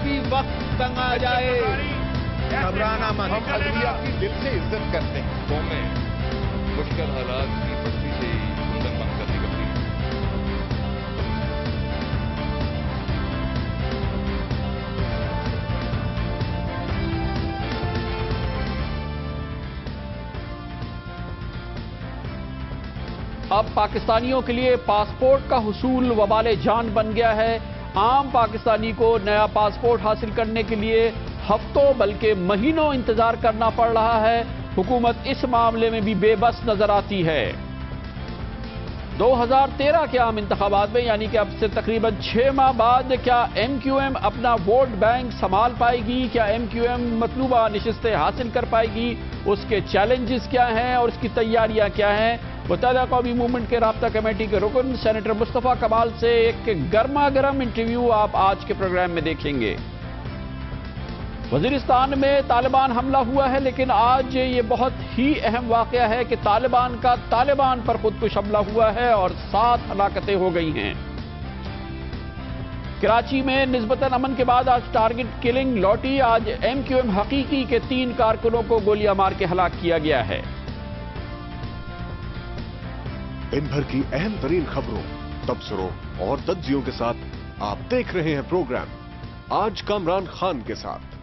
भी वक्त तंग आ जाए घबराना मत। हम अदलिया की दिल से इज्जत करते हैं। कौमें मुश्किल हालात की बस्ती से ही सुंदर बंद करने का प्रयास। अब पाकिस्तानियों के लिए पासपोर्ट का हुसूल वबाले जान बन गया है। आम पाकिस्तानी को नया पासपोर्ट हासिल करने के लिए हफ्तों बल्कि महीनों इंतजार करना पड़ रहा है। हुकूमत इस मामले में भी बेबस नजर आती है। 2013 के आम इंतखाबात में यानी कि अब से तकरीबन 6 माह बाद क्या MQM अपना वोट बैंक संभाल पाएगी? क्या MQM मतलूबा नशिस्तें हासिल कर पाएगी? उसके चैलेंजेस क्या हैं और उसकी तैयारियां क्या हैं? मुत्तहिदा कौमी मूवमेंट के राब्ता कमेटी के रुकन सेनेटर मुस्तफा कमाल से एक गर्मा गर्म इंटरव्यू आप आज के प्रोग्राम में देखेंगे। वजीरिस्तान में तालिबान हमला हुआ है, लेकिन आज ये बहुत ही अहम वाकया है कि तालिबान का तालिबान पर खुदकुश हमला हुआ है और 7 हलाकतें हो गई हैं। कराची में निस्बतन अमन के बाद आज टारगेट किलिंग लौटी। आज MQM हकीकी के 3 कारकुनों को गोलियां मार के हलाक किया गया है। दिन भर की अहम तरीन खबरों, तबसरों और तज्जियों के साथ आप देख रहे हैं प्रोग्राम आज कामरान खान के साथ।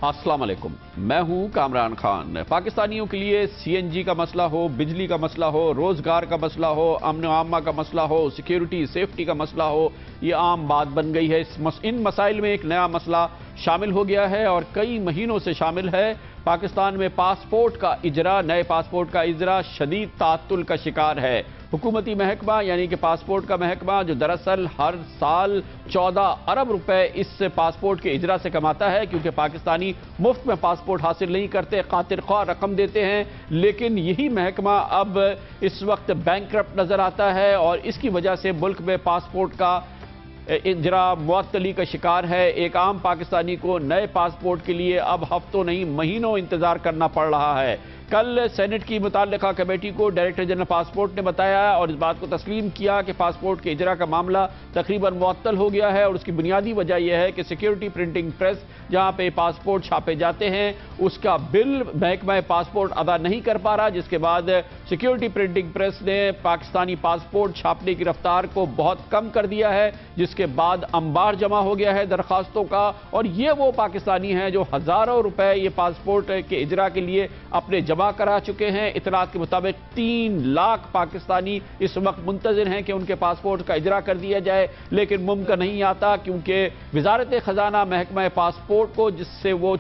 अस्सलाम वालेकुम, मैं हूं कामरान खान। पाकिस्तानियों के लिए CNG का मसला हो, बिजली का मसला हो, रोजगार का मसला हो, अमन आमा का मसला हो, सिक्योरिटी सेफ्टी का मसला हो, ये आम बात बन गई है। इन मसाइल में एक नया मसला शामिल हो गया है और कई महीनों से शामिल है। पाकिस्तान में पासपोर्ट का इजरा, नए पासपोर्ट का इजरा शदीद ताअत्तुल का शिकार है। हुकूमती महकमा यानी कि पासपोर्ट का महकमा जो दरअसल हर साल 14 अरब रुपए इस पासपोर्ट के इजरा से कमाता है, क्योंकि पाकिस्तानी मुफ्त में पासपोर्ट हासिल नहीं करते, खातिर ख्वाह रकम देते हैं। लेकिन यही महकमा अब इस वक्त बैंकरप्ट नजर आता है और इसकी वजह से मुल्क में पासपोर्ट का इजरा मुअत्तली का शिकार है। एक आम पाकिस्तानी को नए पासपोर्ट के लिए अब हफ्तों नहीं महीनों इंतजार करना पड़ रहा है। कल सेनेट की मुताल्लिका कमेटी को डायरेक्टर जनरल पासपोर्ट ने बताया और इस बात को तस्लीम किया कि पासपोर्ट के इजरा का मामला तकरीबन मुअत्तल हो गया है और उसकी बुनियादी वजह यह है कि सिक्योरिटी प्रिंटिंग प्रेस जहां पे पासपोर्ट छापे जाते हैं उसका बिल महकमा पासपोर्ट अदा नहीं कर पा रहा, जिसके बाद सिक्योरिटी प्रिंटिंग प्रेस ने पाकिस्तानी पासपोर्ट छापने की रफ्तार को बहुत कम कर दिया है, जिसके बाद अंबार जमा हो गया है दरखास्तों का। और ये वो पाकिस्तानी हैं जो हजारों रुपए ये पासपोर्ट के इजरा के लिए अपने जमा करा चुके हैं। इतलात के मुताबिक 3 लाख पाकिस्तानी इस वक्त मुंतजिर हैं कि उनके पासपोर्ट का इजरा कर दिया जाए, लेकिन मुमकिन नहीं आता क्योंकि वजारत खजाना महकमा पासपोर्ट को, जिससे वो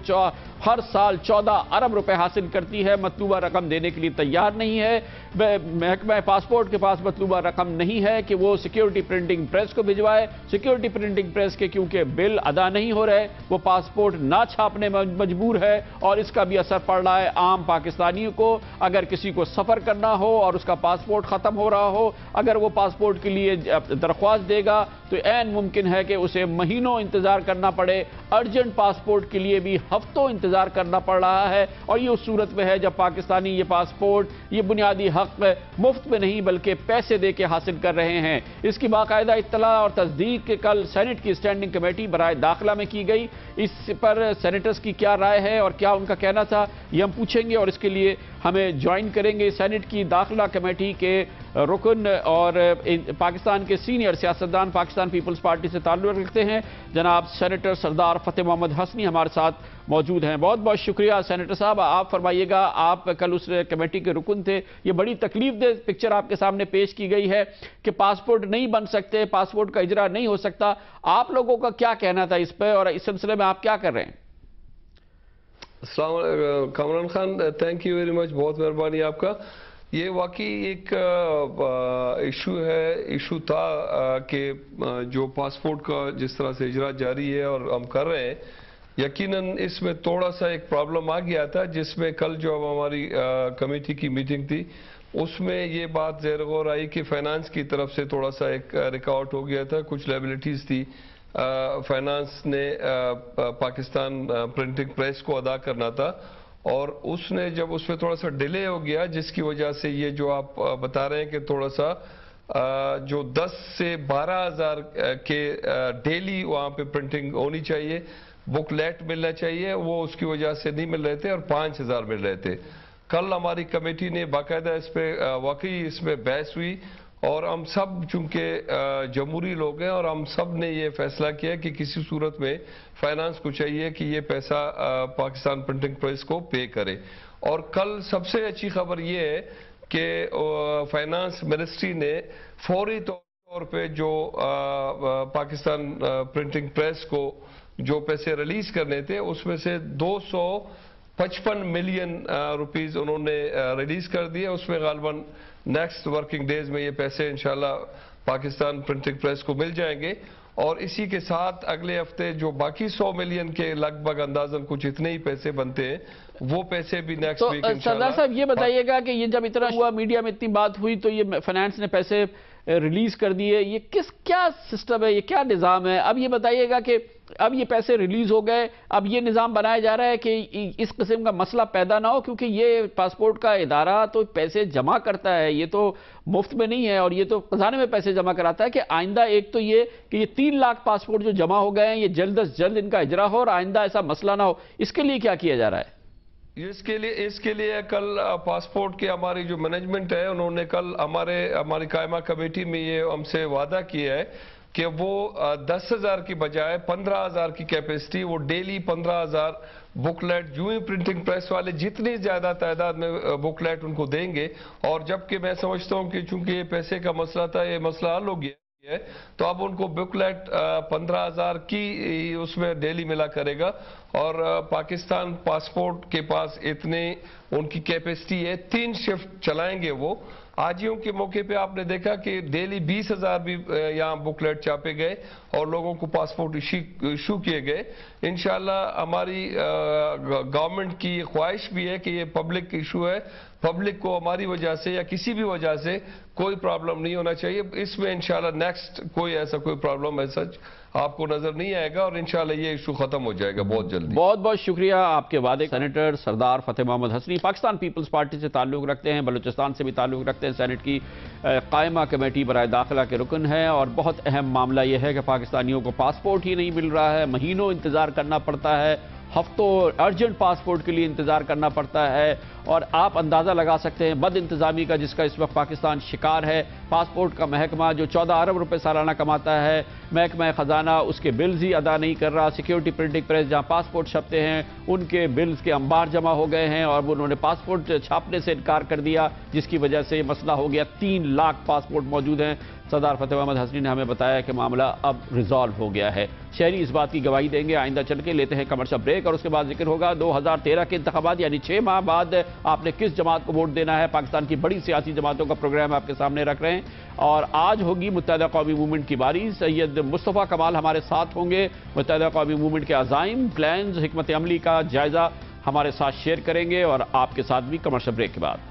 हर साल 14 अरब रुपए हासिल करती है, मतलूबा रकम देने के लिए तैयार नहीं है। महकमा पासपोर्ट के पास मतलूबा रकम नहीं है कि वो सिक्योरिटी प्रिंटिंग प्रेस को भिजवाए। सिक्योरिटी प्रिंटिंग प्रेस के क्योंकि बिल अदा नहीं हो रहे, वो पासपोर्ट ना छापने में मजबूर है और इसका भी असर पड़ रहा है आम पाकिस्तानियों को। अगर किसी को सफर करना हो और उसका पासपोर्ट खत्म हो रहा हो, अगर वो पासपोर्ट के लिए दरख्वास्त देगा तो ऐन मुमकिन है कि उसे महीनों इंतजार करना पड़े। अर्जेंट पासपोर्ट के लिए भी हफ्तों इंतजार करना पड़ रहा है और ये उस सूरत में है जब पाकिस्तानी ये पासपोर्ट, ये बुनियादी हक मुफ्त में नहीं बल्कि पैसे दे के हासिल कर रहे हैं। इसकी बाकायदा इत्तला और तस्दीक कल सेनेट की स्टैंडिंग कमेटी बराए दाखिला में की गई। इस पर सेनेटर्स की क्या राय है और क्या उनका कहना था, ये हम पूछेंगे और इसके लिए हमें ज्वाइन करेंगे सेनेट की दाखिला कमेटी के रुकन और पाकिस्तान के सीनियर सियासतदान, पाकिस्तान पीपल्स पार्टी से ताल्लुक़ रखते हैं, जनाब सेनेटर सरदार फतेह मोहम्मद हसनी हमारे साथ मौजूद हैं। बहुत बहुत शुक्रिया सेनेटर साहब। आप फरमाइएगा, आप कल उस कमेटी के रुकन थे, ये बड़ी तकलीफदेह पिक्चर आपके सामने पेश की गई है कि पासपोर्ट नहीं बन सकते, पासपोर्ट का इजरा नहीं हो सकता। आप लोगों का क्या कहना था इस पर और इस सिलसिले में आप क्या कर रहे हैं? Kamran Khan, thank you very much, बहुत मेहरबानी आपका। ये वाकई एक इशू था कि जो पासपोर्ट का जिस तरह से इजरा जारी है और हम कर रहे हैं, यकीनन इसमें थोड़ा सा एक प्रॉब्लम आ गया था, जिसमें कल जो हमारी कमेटी की मीटिंग थी उसमें ये बात ज़ेर गौर आई कि फाइनेंस की तरफ से थोड़ा सा एक रिकॉर्ड हो गया था, कुछ लायबिलिटीज़ थी। फाइनेंस ने पाकिस्तान प्रिंटिंग प्रेस को अदा करना था और उसने जब उसमें थोड़ा सा डिले हो गया, जिसकी वजह से ये जो आप बता रहे हैं कि थोड़ा सा जो 10 से 12,000 के डेली वहाँ पे प्रिंटिंग होनी चाहिए, बुकलेट मिलना चाहिए, वो उसकी वजह से नहीं मिल रहे थे और 5,000 मिल रहे थे। कल हमारी कमेटी ने बाकायदा इस पे वाकई इसमें बहस हुई और हम सब चूंकि जमहूरी लोग हैं और हम सब ने ये फैसला किया कि किसी सूरत में फाइनेंस को चाहिए कि ये पैसा पाकिस्तान प्रिंटिंग प्रेस को पे करे। और कल सबसे अच्छी खबर ये है कि फाइनेंस मिनिस्ट्री ने फौरी तौर पे जो पाकिस्तान प्रिंटिंग प्रेस को जो पैसे रिलीज करने थे उसमें से 255 मिलियन रुपीस उन्होंने रिलीज कर दिए। उसमें गालबन नेक्स्ट वर्किंग डेज में ये पैसे इंशाल्लाह पाकिस्तान प्रिंटिंग प्रेस को मिल जाएंगे और इसी के साथ अगले हफ्ते जो बाकी 100 मिलियन के लगभग अंदाजन कुछ इतने ही पैसे बनते हैं वो पैसे भी नेक्स्ट वीक इंशाल्लाह। सरदार साहब ये बताइएगा कि ये जब इतना हुआ, मीडिया में इतनी बात हुई, तो ये फाइनेंस ने पैसे रिलीज कर दिए, ये क्या सिस्टम है, ये क्या निज़ाम है? अब ये बताइएगा कि अब ये पैसे रिलीज हो गए, अब ये निज़ाम बनाया जा रहा है कि इस किस्म का मसला पैदा ना हो, क्योंकि ये पासपोर्ट का इदारा तो पैसे जमा करता है, ये तो मुफ्त में नहीं है और ये तो खजाने में पैसे जमा कराता है कि आइंदा एक तो ये कि ये 3 लाख पासपोर्ट जो जमा हो गए हैं ये जल्द अज जल्द इनका इजरा हो और आइंदा ऐसा मसला ना हो, इसके लिए क्या किया जा रहा है? इसके लिए कल पासपोर्ट की हमारी जो मैनेजमेंट है उन्होंने कल हमारी कायमा कमेटी में ये हमसे वादा किया है कि वो 10,000 की बजाय 15,000 की कैपेसिटी, वो डेली 15,000 बुकलेट जो ही प्रिंटिंग प्रेस वाले जितनी ज्यादा तादाद में बुकलेट उनको देंगे। और जबकि मैं समझता हूं कि चूंकि ये पैसे का मसला था, ये मसला हल हो गया है, तो अब उनको बुकलेट 15,000 की उसमें डेली मिला करेगा। और पाकिस्तान पासपोर्ट के पास इतने उनकी कैपेसिटी है, 3 शिफ्ट चलाएंगे वो। आजियों के मौके पे आपने देखा कि डेली 20,000 भी यहाँ बुकलेट छापे गए और लोगों को पासपोर्ट इशू किए गए। इंशाल्लाह हमारी गवर्नमेंट की ख्वाहिश भी है कि ये पब्लिक इशू है, पब्लिक को हमारी वजह से या किसी भी वजह से कोई प्रॉब्लम नहीं होना चाहिए। इसमें इंशाल्लाह नेक्स्ट कोई प्रॉब्लम ऐसा आपको नजर नहीं आएगा और इंशाल्लाह ये इशू खत्म हो जाएगा बहुत जल्दी। बहुत बहुत शुक्रिया आपके वादे। सेनेटर सरदार फतेह मोहम्मद हसनी पाकिस्तान पीपल्स पार्टी से ताल्लुक रखते हैं, बलूचिस्तान से भी ताल्लुक रखते हैं, सेनेट की कायमा कमेटी बराए दाखिला के रुकन है और बहुत अहम मामला यह है कि पाकिस्तानियों को पासपोर्ट ही नहीं मिल रहा है, महीनों इंतजार करना पड़ता है, हफ्तों अर्जेंट पासपोर्ट के लिए इंतजार करना पड़ता है और आप अंदाज़ा लगा सकते हैं बद इंतजामी का जिसका इस वक्त पाकिस्तान शिकार है। पासपोर्ट का महकमा जो 14 अरब रुपए सालाना कमाता है, महकमा खजाना उसके बिल्स ही अदा नहीं कर रहा। सिक्योरिटी प्रिंटिंग प्रेस जहां पासपोर्ट छपते हैं उनके बिल्स के अंबार जमा हो गए हैं और उन्होंने पासपोर्ट छापने से इनकार कर दिया, जिसकी वजह से मसला हो गया। 3 लाख पासपोर्ट मौजूद हैं। सरदार फतेह मोहम्मद हसनी ने हमें बताया कि मामला अब रिजॉल्व हो गया है। शहरी इस बात की गवाही देंगे। आइंदा चल के लेते हैं कमर्शियल ब्रेक और उसके बाद जिक्र होगा 2013 के इंतखाबात, यानी 6 माह बाद आपने किस जमात को वोट देना है। पाकिस्तान की बड़ी सियासी जमातों का प्रोग्राम आपके सामने रख रहे हैं और आज होगी मुत्तहिदा कौमी मूवमेंट की बारी। सैयद मुस्तफ़ा कमाल हमारे साथ होंगे, मुत्तहिदा कौमी मूवमेंट के अज़ाइम, प्लान्स, हिकमत अमली का जायजा हमारे साथ शेयर करेंगे और आपके साथ भी कमर्शियल ब्रेक के बाद।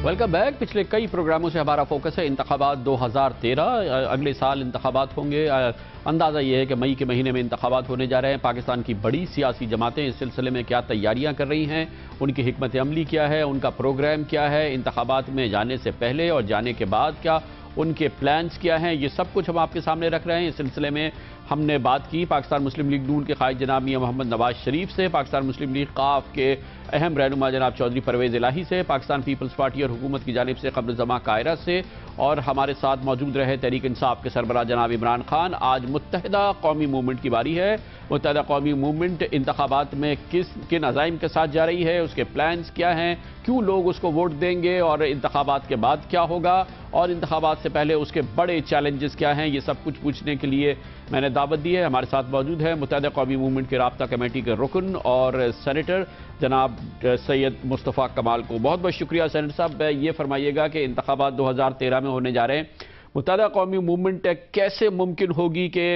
Welcome back. पिछले कई प्रोग्रामों से हमारा फोकस है इंतखाबात 2013। अगले साल इंतखाबात होंगे। अंदाज़ा ये है कि मई के महीने में इंतखाबात होने जा रहे हैं। पाकिस्तान की बड़ी सियासी जमातें इस सिलसिले में क्या तैयारियां कर रही हैं, उनकी हिकमत अमली क्या है, उनका प्रोग्राम क्या है, इंतखाबात में जाने से पहले और जाने के बाद क्या उनके प्लान्स क्या हैं, ये सब कुछ हम आपके सामने रख रहे हैं। इस सिलसिले में हमने बात की पाकिस्तान मुस्लिम लीग नून के कायद जनाब मियां मोहम्मद नवाज शरीफ से, पाकिस्तान मुस्लिम लीग काफ के अहम रहनुमा जनाब चौधरी परवेज इलाही से, पाकिस्तान पीपल्स पार्टी और हुकूमत की जानिब से कब्र जमा कायरा से, और हमारे साथ मौजूद रहे तहरीक इंसाफ के सरबराह जनाब इमरान खान। आज मुत्तहिदा कौमी मूवमेंट की बारी है। मुत्तहिदा कौमी मूवमेंट इंतखाबात में किन अज़ाइम के साथ जा रही है, उसके प्लान्स क्या हैं, क्यों लोग उसको वोट देंगे और इंतखाबात के बाद क्या होगा और इंतखाबात से पहले उसके बड़े चैलेंजेस क्या हैं, ये सब कुछ पूछने के लिए मैंने दावत दी है। हमारे साथ मौजूद है मुत्तहिदा कौमी मूवमेंट के राब्ता कमेटी के रुकन और सेनेटर जनाब सैयद मुस्तफ़ा कमाल को। बहुत बहुत शुक्रिया सेनेटर साहब। ये फरमाइएगा कि इंतखाबात 2013 में होने जा रहे हैं, मुत्तहदा कौमी मूवमेंट कैसे मुमकिन होगी कि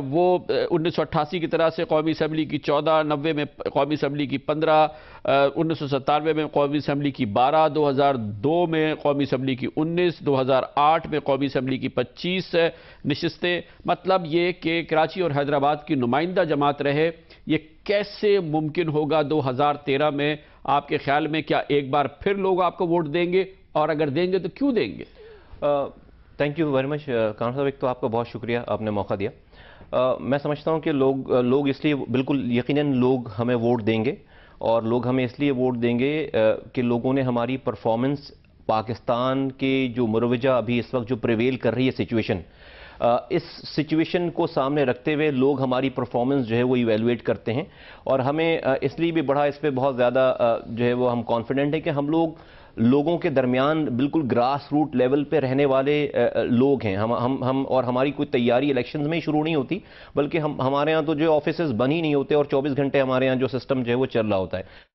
वो 1988 की तरह से कौमी असम्बली की 14, 90 में कौमी असम्बली की 15, 1997 में कौमी असम्बली की 12, 2002 में कौमी असम्बली की 19, 2008 में कौमी असम्बली की 25 नशिस्तें। मतलब ये कि कराची और हैदराबाद की नुमाइंदा जमात रहे, ये कैसे मुमकिन होगा 2013 में? आपके ख्याल में क्या एक बार फिर लोग आपको वोट देंगे, और अगर देंगे तो क्यों देंगे? थैंक यू वेरी मच कान साहब, एक तो आपका बहुत शुक्रिया, आपने मौका दिया। मैं समझता हूं कि लोग इसलिए बिल्कुल यकीनन लोग हमें वोट देंगे, और लोग हमें इसलिए वोट देंगे कि लोगों ने हमारी परफॉर्मेंस, पाकिस्तान के जो मुरवजा अभी इस वक्त जो प्रिवेल कर रही है सिचुएशन, इस सिचुएशन को सामने रखते हुए लोग हमारी परफॉर्मेंस जो है वो इवेलुएट करते हैं। और हमें इसलिए भी बड़ा इस पर बहुत ज़्यादा जो है वो हम कॉन्फिडेंट है कि हम लोगों के दरमियान बिल्कुल ग्रास रूट लेवल पे रहने वाले लोग हैं। हम और हमारी कोई तैयारी इलेक्शंस में ही शुरू नहीं होती, बल्कि हमारे यहाँ तो जो ऑफिसेज बन ही नहीं होते, और 24 घंटे हमारे यहाँ जो सिस्टम जो है वो चल रहा होता है।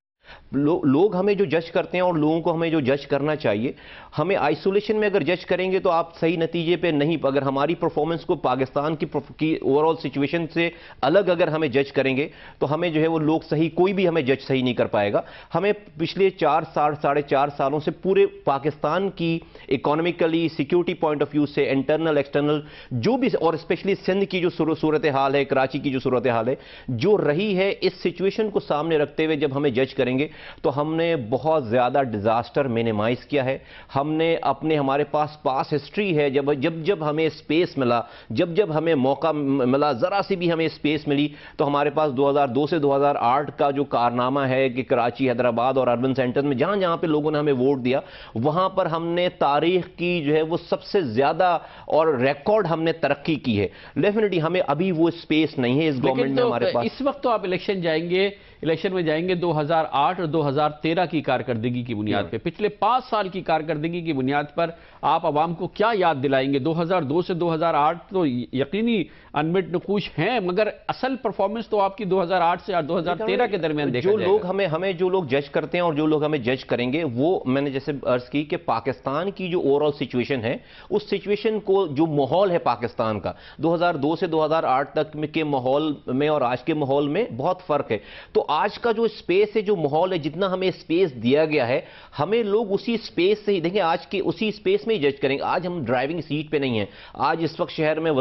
लोग हमें जो जज करते हैं, और लोगों को हमें जो जज करना चाहिए, हमें आइसोलेशन में अगर जज करेंगे तो आप सही नतीजे पे नहीं, अगर हमारी परफॉर्मेंस को पाकिस्तान की ओवरऑल सिचुएशन से अलग अगर हमें जज करेंगे तो हमें जो है वो लोग सही, कोई भी हमें जज सही नहीं कर पाएगा। हमें पिछले 4-4.5 सालों से पूरे पाकिस्तान की economically, security point of view से, इंटरनल एक्सटर्नल जो भी, और स्पेशली सिंध की जो सूरत हाल है, कराची की जो सूरत हाल है जो रही है, इस सिचुएशन को सामने रखते हुए जब हमें जज करेंगे तो हमने बहुत ज्यादा डिजास्टर मिनिमाइज किया है। हमने हमारे पास हिस्ट्री है, जब हमें स्पेस मिला, जब हमें मौका मिला, जरा सी भी हमें स्पेस मिली, तो हमारे पास 2002 से 2008 का जो कारनामा है कि कराची, हैदराबाद और अर्बन सेंटर्स में जहां जहां पे लोगों ने हमें वोट दिया, वहां पर हमने तारीख की जो है वो सबसे ज्यादा और रिकॉर्ड हमने तरक्की की है। डेफिनेटली हमें अभी वो स्पेस नहीं है इस गवर्नमेंट में हमारे पास। इस वक्त तो आप इलेक्शन में जाएंगे 2008 और 2013 की कारकर्दगी की बुनियाद पे, पिछले 5 साल की कारकर्दगी की बुनियाद पर आप आवाम को क्या याद दिलाएंगे? 2002 से 2008 तो यकीनी अनमिट नकूश हैं, मगर असल परफॉर्मेंस तो आपकी 2008 से 2013 के दरमियान देखा जो लोग हमें जो लोग जज करते हैं और जो लोग हमें जज करेंगे, वो मैंने जैसे अर्ज की कि पाकिस्तान की जो ओवरऑल सिचुएशन है, उस सिचुएशन को, जो माहौल है पाकिस्तान का 2002 से 2008 तक के माहौल में और आज के माहौल में बहुत फर्क है। तो आज का जो स्पेस है, जो माहौल है, जितना हमें स्पेस दिया गया है, हमें लोग उसी स्पेस से ही देखें, आज के उसी स्पेस में ही जज करेंगे। आज हम ड्राइविंग सीट पे नहीं है, आज इस वक्त शहर में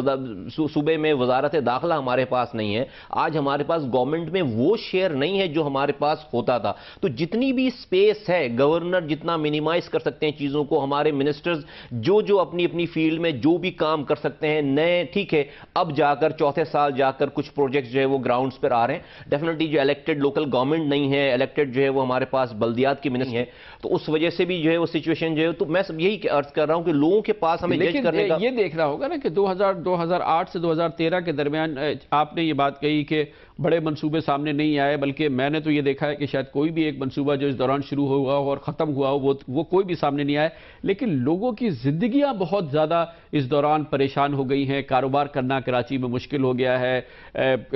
सूबे में वजारत दाखिला हमारे पास नहीं है, आज हमारे पास गवर्नमेंट में वो शेयर नहीं है जो हमारे पास होता था। तो जितनी भी स्पेस है, गवर्नर जितना मिनिमाइज कर सकते हैं चीजों को, हमारे मिनिस्टर्स जो अपनी फील्ड में जो भी काम कर सकते हैं नए, ठीक है, अब जाकर चौथे साल जाकर कुछ प्रोजेक्ट्स जो है वो ग्राउंड्स पर आ रहे हैं। डेफिनेटली जो इलेक्टेड लोकल गवर्नमेंट नहीं है, इलेक्टेड जो है वो हमारे पास बल्दियात की मिनिस्टर है, तो उस वजह से भी जो है वो सिचुएशन जो है, तो मैं सब यही अर्ज कर रहा हूं कि लोगों के पास हमें जज करने का, ये देखना होगा ना कि 2008 से 2013 के दरमियान आपने ये बात कही कि बड़े मंसूबे सामने नहीं आए, बल्कि मैंने तो ये देखा है कि शायद कोई भी एक मंसूबा जो इस दौरान शुरू हुआ हो और ख़त्म हुआ हो वो कोई भी सामने नहीं आया। लेकिन लोगों की ज़िंदगियां बहुत ज़्यादा इस दौरान परेशान हो गई हैं, कारोबार करना कराची में मुश्किल हो गया है,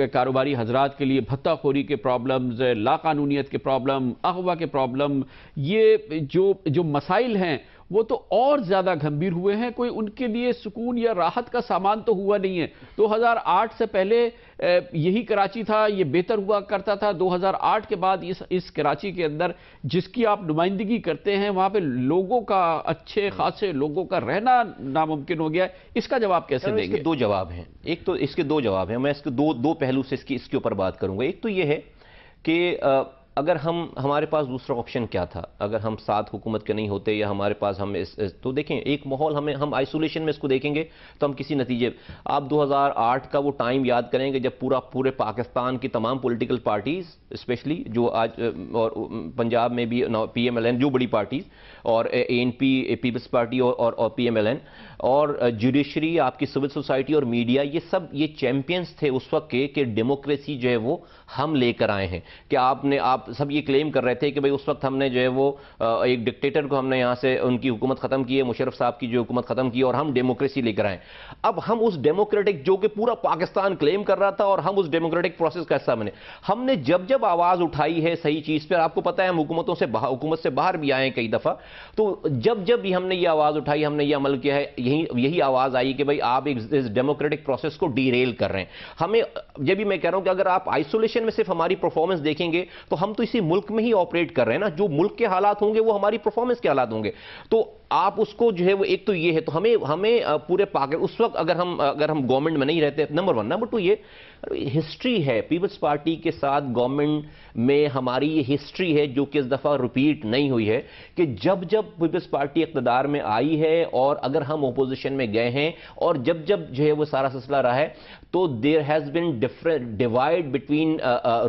कारोबारी हजरात के लिए भत्ताखोरी के प्रॉब्लम्स, लाकानूनियत के प्रॉब्लम, अगवा के प्रॉब्लम, ये जो मसाइल हैं वो तो और ज्यादा गंभीर हुए हैं। कोई उनके लिए सुकून या राहत का सामान तो हुआ नहीं है। 2008 से पहले यही कराची था, ये बेहतर हुआ करता था। 2008 के बाद इस कराची के अंदर जिसकी आप नुमाइंदगी करते हैं, वहां पे लोगों का, अच्छे खासे लोगों का रहना नामुमकिन हो गया है। इसका जवाब कैसे देंगे? इसके दो जवाब हैं। एक तो इसके दो जवाब हैं, मैं इसके दो पहलू से इसके ऊपर बात करूंगा। एक तो ये है कि अगर हमारे पास दूसरा ऑप्शन क्या था, अगर हम साथ हुकूमत के नहीं होते, या हमारे पास तो देखें एक माहौल, हम आइसोलेशन में इसको देखेंगे तो हम किसी नतीजे, आप 2008 का वो टाइम याद करेंगे जब पूरे पाकिस्तान की तमाम पॉलिटिकल पार्टीज, स्पेशली जो आज और पंजाब में भी PMLN जो बड़ी पार्टीज, और ANP पीपल्स पार्टी और PMLN और जुडिशरी, आपकी सिविल सोसाइटी और मीडिया, ये चैंपियंस थे उस वक्त के कि डेमोक्रेसी जो है वो हम लेकर आए हैं, कि आप आप सब ये क्लेम कर रहे थे कि भाई उस वक्त हमने जो है वो एक डिक्टेटर को हमने यहाँ से उनकी हुकूमत खत्म की है, मुशर्रफ साहब की जो हुकूमत खत्म की और हम डेमोक्रेसी लेकर आए। अब हम उस डेमोक्रेटिक जो कि पूरा पाकिस्तान क्लेम कर रहा था और हम उस डेमोक्रेटिक प्रोसेस का हिस्सा बने, हमने जब जब आवाज उठाई है सही चीज पर, आपको पता है हम हुकूमत से बाहर भी आए कई दफा, तो जब जब भी हमने ये आवाज उठाई, हमने ये अमल किया है, यही आवाज आई कि भाई आप इस डेमोक्रेटिक प्रोसेस को डीरेल कर रहे हैं। हमें जब भी मैं कह रहा हूं कि अगर आप आइसोलेशन में सिर्फ हमारी परफॉर्मेंस देखेंगे तो हम तो इसी मुल्क में ही ऑपरेट कर रहे हैं ना, जो मुल्क के हालात होंगे वो हमारी परफॉर्मेंस के हालात होंगे। तो आप उसको जो है वो एक तो ये है, तो हमें पूरे पाकिस्तान उस वक्त अगर हम गवर्नमेंट में नहीं रहते, नंबर वन। नंबर टू, ये हिस्ट्री है पीपल्स पार्टी के साथ गवर्नमेंट में हमारी ये हिस्ट्री है जो कि इस दफा रिपीट नहीं हुई है कि जब जब पीपल्स पार्टी इक़्तिदार में आई है और अगर हम ओपोजिशन में गए हैं और जब जब जो है वो सारा सिलसिला रहा है, तो there has been different divide between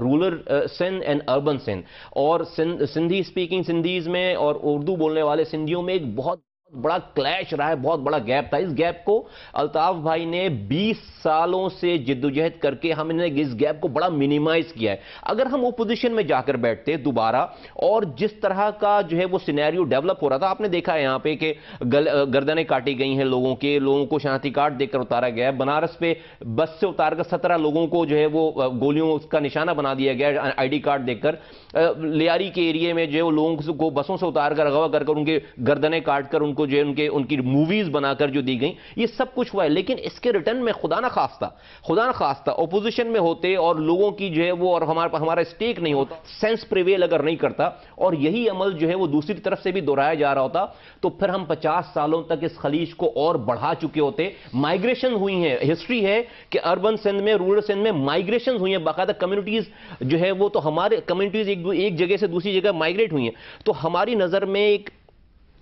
rural Sindh and urban Sindh, और सिंधी स्पीकिंग सिंधीज में और उर्दू बोलने वाले सिंधियों में एक बहुत बड़ा क्लैश रहा है, बहुत बड़ा गैप था। इस गैप को अल्ताफ भाई ने 20 सालों से जिद्दोजहद करके हमने इस गैप को बड़ा मिनिमाइज किया है। अगर हम ओपोजिशन में जाकर बैठते दोबारा और जिस तरह का जो है वो सिनेरियो डेवलप हो रहा था, आपने देखा है यहाँ पे कि गर्दनें काटी गई हैं लोगों को शनाख्ती कार्ड देकर उतारा गया है। बनारस पे बस से उतारकर 17 लोगों को जो है वो गोलियों का निशाना बना दिया गया आईडी कार्ड देखकर। लियारी के एरिया में जो है वो लोगों को बसों से उतारकर अगवा कर उनके गर्दनें काटकर उनको जो है उनकी मूवीज बनाकर जो दी गई, ये सब कुछ हुआ है। लेकिन इसके रिटर्न में खुदा ना खास्ता ओपोजिशन में होते और लोगों की जो है वो और हमारा स्टेक नहीं होता, सेंस प्रिवेल अगर नहीं करता और यही अमल जो है वो दूसरी तरफ से भी दोहराया जा रहा होता, तो फिर हम 50 सालों तक इस खलीज को और बढ़ा चुके होते। माइग्रेशन हुई है, हिस्ट्री है कि अर्बन सिंध में, रूरल सिंध में माइग्रेशन हुई है, बाकायदा कम्युनिटीज जो है वो, तो हमारे कम्युनिटीज एक जगह से दूसरी जगह माइग्रेट हुई हैं। तो हमारी नजर में एक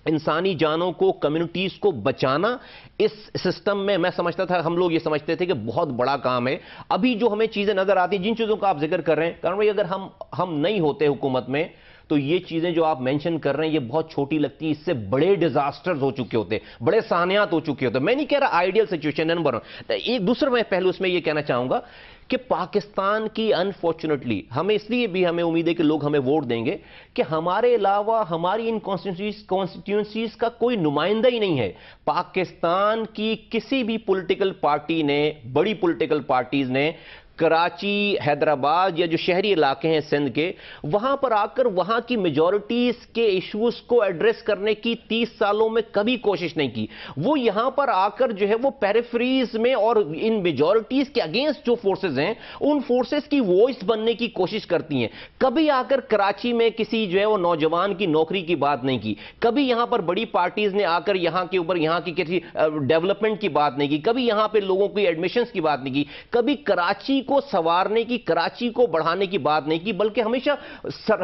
इंसानी जानों को, कम्युनिटीज को बचाना इस सिस्टम में, मैं समझता था, हम लोग ये समझते थे कि बहुत बड़ा काम है। अभी जो हमें चीजें नजर आती हैं, जिन चीजों का आप जिक्र कर रहे हैं, कारण भाई अगर हम नहीं होते हुकूमत में तो ये चीजें जो आप मेंशन कर रहे हैं ये बहुत छोटी लगती है, इससे बड़े डिजास्टर्स हो चुके होते, बड़े सानियात हो चुके होते। मैं नहीं कह रहा आइडियल सिचुएशन नंबर, एक दूसरा मैं पहलू इसमें ये कहना चाहूंगा कि पाकिस्तान की अनफॉर्चुनेटली हमें इसलिए भी हमें उम्मीद है कि लोग हमें वोट देंगे कि हमारे अलावा हमारी इन कॉन्स्टिट्यूंसीज का कोई नुमाइंदा ही नहीं है। पाकिस्तान की किसी भी पॉलिटिकल पार्टी ने, बड़ी पॉलिटिकल पार्टीज ने कराची, हैदराबाद या जो शहरी इलाके हैं सिंध के, वहां पर आकर वहां की मेजॉरिटीज के इश्यूज को एड्रेस करने की 30 सालों में कभी कोशिश नहीं की। वो यहां पर आकर जो है वो पेरिफेरीज में और इन मेजॉरिटीज के अगेंस्ट जो फोर्सेस हैं उन फोर्सेस की वॉइस बनने की कोशिश करती हैं। कभी आकर कराची में किसी जो है वो नौजवान की नौकरी की बात नहीं की, कभी यहां पर बड़ी पार्टीज ने आकर यहां के ऊपर यहां की किसी डेवलपमेंट की बात नहीं की, कभी यहां पर लोगों की एडमिशंस की बात नहीं की, कभी कराची को सवारने की, कराची को बढ़ाने की बात नहीं की, बल्कि हमेशा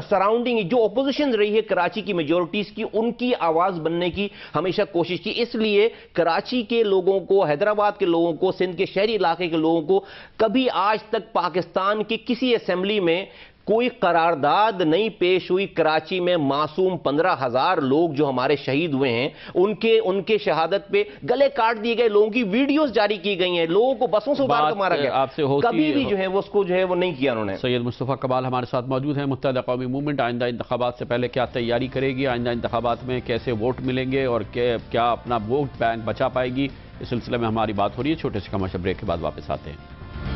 सराउंडिंग जो ऑपोजिशन रही है कराची की मेजॉरिटीज की, उनकी आवाज बनने की हमेशा कोशिश की। इसलिए कराची के लोगों को, हैदराबाद के लोगों को, सिंध के शहरी इलाके के लोगों को कभी आज तक पाकिस्तान की किसी असेंबली में कोई करारदाद नहीं पेश हुई। कराची में मासूम 15,000 लोग जो हमारे शहीद हुए हैं उनके शहादत पे गले काट दिए गए लोगों की वीडियोस जारी की गई हैं, लोगों को बसों से उतार कर मारा गया, कभी भी जो है वो उसको जो है वो नहीं किया उन्होंने। सैयद मुस्तफ़ा कमाल हमारे साथ मौजूद हैं। मुत्तहिदा कौमी मूवमेंट आइंदा इंतखाबात से पहले क्या तैयारी करेगी, आइंदा इंतखाबात में कैसे वोट मिलेंगे और क्या अपना वोट बैंक बचा पाएगी, इस सिलसिले में हमारी बात हो रही है। छोटे से कमर्शियल ब्रेक के बाद वापस आते हैं।